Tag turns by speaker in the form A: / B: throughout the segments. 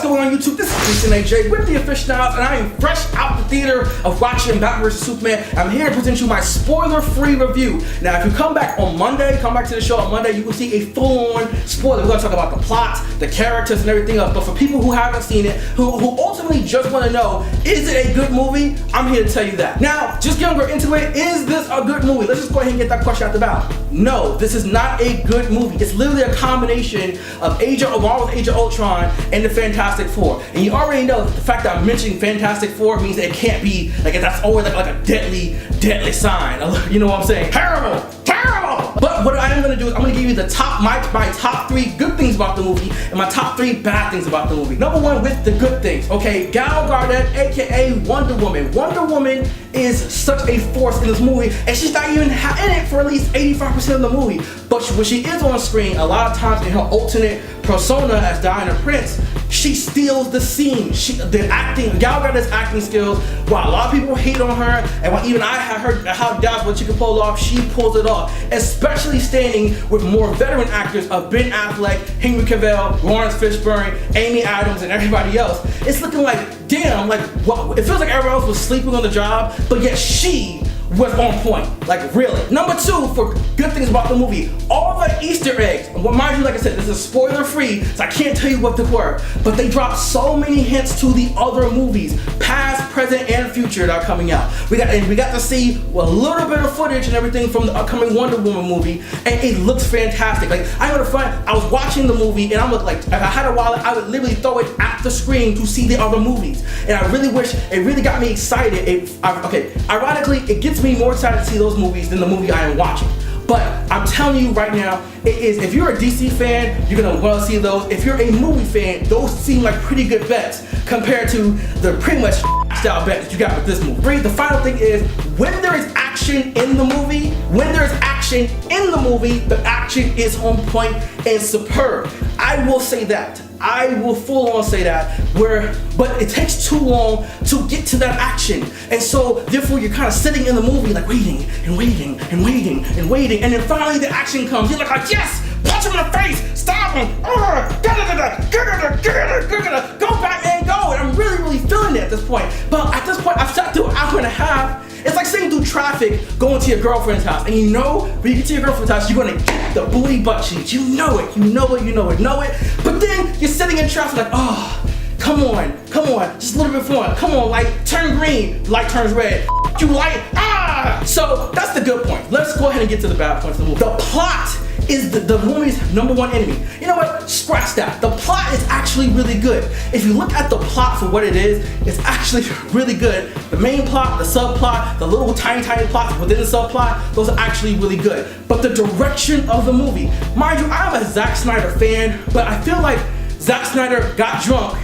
A: going on YouTube? This is MasonAJ with the Aficionados, and I am fresh out the theater of watching Batman vs Superman. I'm here to present you my spoiler-free review. Now, if you come back on Monday, come back to the show on Monday, you will see a full-on spoiler. We're going to talk about the plot, the characters, and everything else. But for people who haven't seen it, who ultimately just want to know, is it a good movie? I'm here to tell you that. Now, just getting into it, is this a good movie? Let's just go ahead and get that question out the mouth. No, this is not a good movie. It's literally a combination of Marvel's Age of Ultron and the Fantastic Four. And you already know that the fact that I'm mentioning Fantastic Four means that it can't be, like, that's always like a deadly sign. You know what I'm saying? Terrible! Terrible! But what I am going to do is I'm going to give you the my top 3 good things about the movie and my top 3 bad things about the movie. Number 1 with the good things. Okay, Gadot, aka Wonder Woman. Wonder Woman is such a force in this movie, and she's not even in it for at least 85% of the movie. But when she is on screen, a lot of times in her alternate persona as Diana Prince, she steals the scene. Gal Gadot's acting skills, while a lot of people hate on her, and while even I have heard how doubts what she can pull off, she pulls it off. Especially standing with more veteran actors of Ben Affleck, Henry Cavil, Lawrence Fishburne, Amy Adams, and everybody else. It's looking like, damn, like, it feels like everyone else was sleeping on the job, but yet she was on point, like really. Number 2, for good things about the movie, all the Easter eggs. Well, mind you, like I said, this is spoiler free, so I can't tell you what they were, but they dropped so many hints to the other movies, past, present, and future that are coming out. We got to see a little bit of footage and everything from the upcoming Wonder Woman movie, and it looks fantastic. Like, I'm gonna find, I was watching the movie, and I'm like, if I had a wallet, I would literally throw it at the screen to see the other movies. And I really wish, it really got me excited. Ironically, it gets me more excited to see those movies than the movie I am watching. But I'm telling you right now, if you're a DC fan, you're gonna want to see those. If you're a movie fan, those seem like pretty good bets compared to the pretty much style bet that you got with this movie. The final thing is, when there is action in the movie, the action is on point and superb. I will say that. I will full on say that, but it takes too long to get to that action. And so therefore you're kind of sitting in the movie like waiting, and then finally the action comes. You're like, yes, punch him in the face, stop him, go Batman, go. And I'm really feeling it at this point. But at this point, I've sat through an hour and a half. It's like sitting through traffic going to your girlfriend's house, and you know when you get to your girlfriend's house, you're gonna get the booty butt cheeks. You know it. But then you're sitting in traffic like, oh, come on, just a little bit more. Come on, light, turn green, light turns red. You light, ah! So that's the good point. Let's go ahead and get to the bad points of the movie. The plot is the movie's #1 enemy. You know what? Scratch that. The plot is actually really good. If you look at the plot for what it is, it's actually really good. The main plot, the subplot, the little tiny plots within the subplot, those are actually really good. But the direction of the movie, mind you, I'm a Zack Snyder fan, but I feel like Zack Snyder got drunk,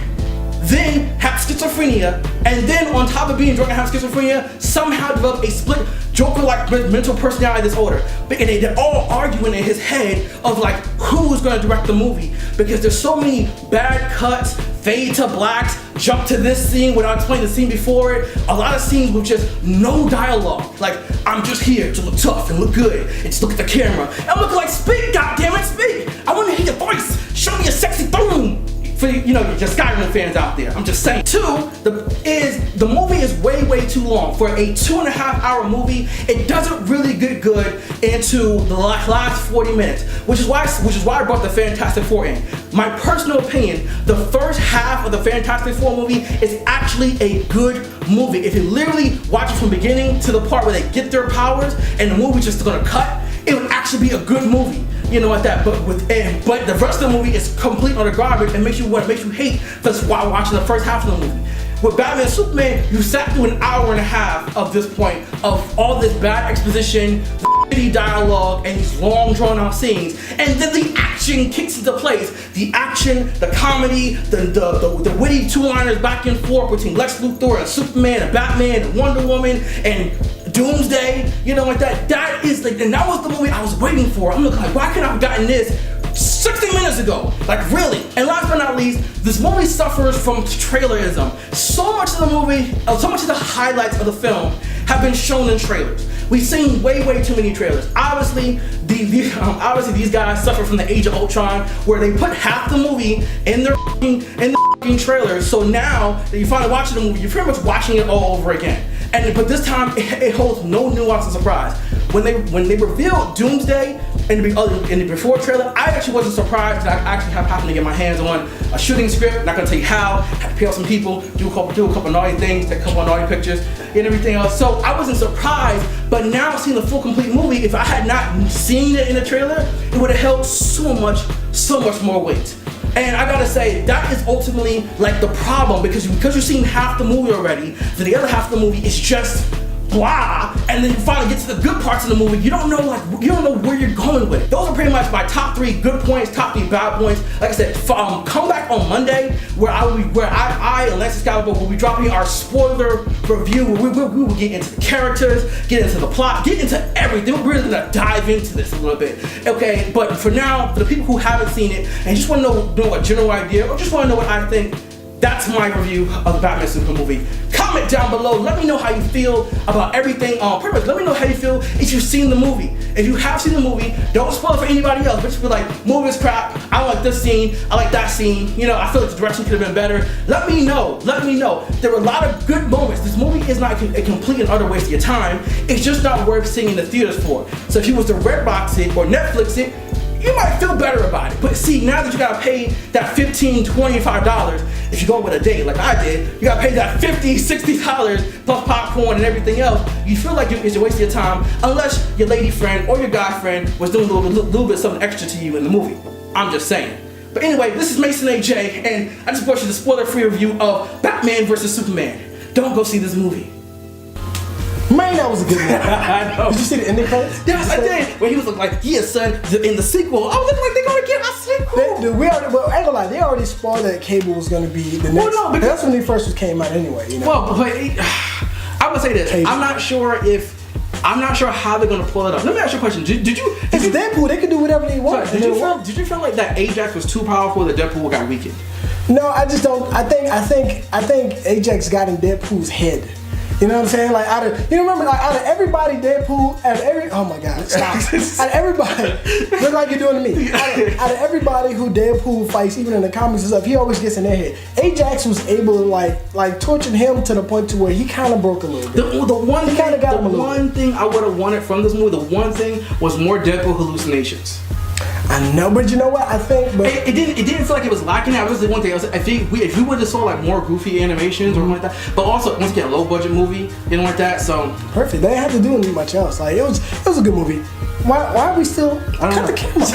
A: then had schizophrenia, and then on top of being drunk and having schizophrenia, somehow developed a split Joker-like mental personality disorder. And they're all arguing in his head of like who's gonna direct the movie, because there's so many bad cuts, fade to blacks, jump to this scene without explaining the scene before it. A lot of scenes with just no dialogue. Like, I'm just here to look tough and look good and just look at the camera. And I'm looking like, speak, goddammit, speak. I want to hear your voice. Show me a sexy boom. For your Skyrim fans out there, I'm just saying. 2, the movie is way too long. For a 2.5-hour movie, it doesn't really get good into the last 40 minutes, which is why I brought the Fantastic Four in. My personal opinion, the first half of the Fantastic Four movie is actually a good movie. If you literally watch it from beginning to the part where they get their powers and the movie's just gonna cut, it would actually be a good movie. You know, like that, but the rest of the movie is complete on the garbage and makes you hate just while watching the first half of the movie. With Batman and Superman, you sat through an hour and a half of this point of all this bad exposition, shitty dialogue, and these long drawn out scenes, and then the action kicks into place. The action, the comedy, the witty two-liners back and forth between Lex Luthor and Superman and Batman and Wonder Woman and Doomsday, you know, like that. That is like, and that was the movie I was waiting for. I'm looking like, why couldn't I have gotten this 60 minutes ago? Like, really? And last but not least, this movie suffers from trailerism. So much of the movie, so much of the highlights of the film have been shown in trailers. We've seen way too many trailers. Obviously, these guys suffer from the Age of Ultron, where they put half the movie in their trailer, so now that you're finally watching the movie, you're pretty much watching it all over again. But this time, it holds no nuance or surprise. When they revealed Doomsday in the before trailer, I actually wasn't surprised that I actually happened to get my hands on a shooting script. Not gonna tell you how. Had to pay off some people, do a couple naughty things, take a couple of naughty pictures, and everything else. So I wasn't surprised. But now seeing the full complete movie, if I had not seen it in the trailer, it would have held so much more weight. And I gotta say, that is ultimately like the problem, because you've seen half the movie already, then the other half of the movie is just blah, and then you finally get to the good parts of the movie, you don't know where you're going with it. Those are pretty much my top 3 good points, top 3 bad points. Like I said, come back on Monday where I and Alexis Cavil will be dropping our spoiler review. We will get into the characters, get into the plot, get into everything. We're really gonna dive into this a little bit, okay? But for now, for the people who haven't seen it and just want to know a general idea, or just want to know what I think, that's my review of the Batman Superman movie. Comment down below. Let me know how you feel about everything. Pretty much, let me know how you feel if you've seen the movie. If you have seen the movie, don't spoil it for anybody else. But just be like, movie is crap. I don't like this scene. I like that scene. You know, I feel like the direction could have been better. Let me know. Let me know. There were a lot of good moments. This movie is not a complete and utter waste of your time. It's just not worth seeing in the theaters for. So if you was to Redbox it or Netflix it, you might feel better about it. But see, now that you gotta pay that $15, $25, if you go with a date like I did, you gotta pay that $50, $60 plus popcorn and everything else, you feel like it's a waste of your time, unless your lady friend or your guy friend was doing a little bit something extra to you in the movie. I'm just saying. But anyway, this is MasonAJ, and I just brought you the spoiler-free review of Batman vs. Superman. Don't go see this movie.
B: Man, that was a good one.
A: I know.
B: Did you see the ending credits?
A: Yes, I did. When he was like, yeah, son, in the sequel, I was looking like they're gonna get a sequel.
B: I ain't gonna lie, they already spoiled that Cable was gonna be the next. Well, no, that's when he first came out anyway. You know?
A: Well, but I would say this. Cable. I'm not sure how they're gonna pull it up. Let me ask you a question. Did you?
B: It's Deadpool. They can do whatever they want.
A: Did you feel like that Ajax was too powerful that Deadpool got weakened?
B: No, I just don't. I think Ajax got in Deadpool's head. You know what I'm saying? Like out of everybody, Deadpool, oh my God, stop. Out of everybody, look like you're doing to me. Out of everybody who Deadpool fights, even in the comics and stuff, he always gets in their head. Ajax was able to like torture him to the point to where he kind of broke a little bit.
A: The one thing I would have wanted from this movie, the one thing was more Deadpool hallucinations.
B: I know, but you know what? I think, but
A: it didn't feel like it was lacking. That was the one thing. I think if we would have saw like more goofy animations or something like that, but also once again, low budget movie, didn't want that. So
B: perfect. They didn't have to do much else. Like it was a good movie. Why are we still cut the camera?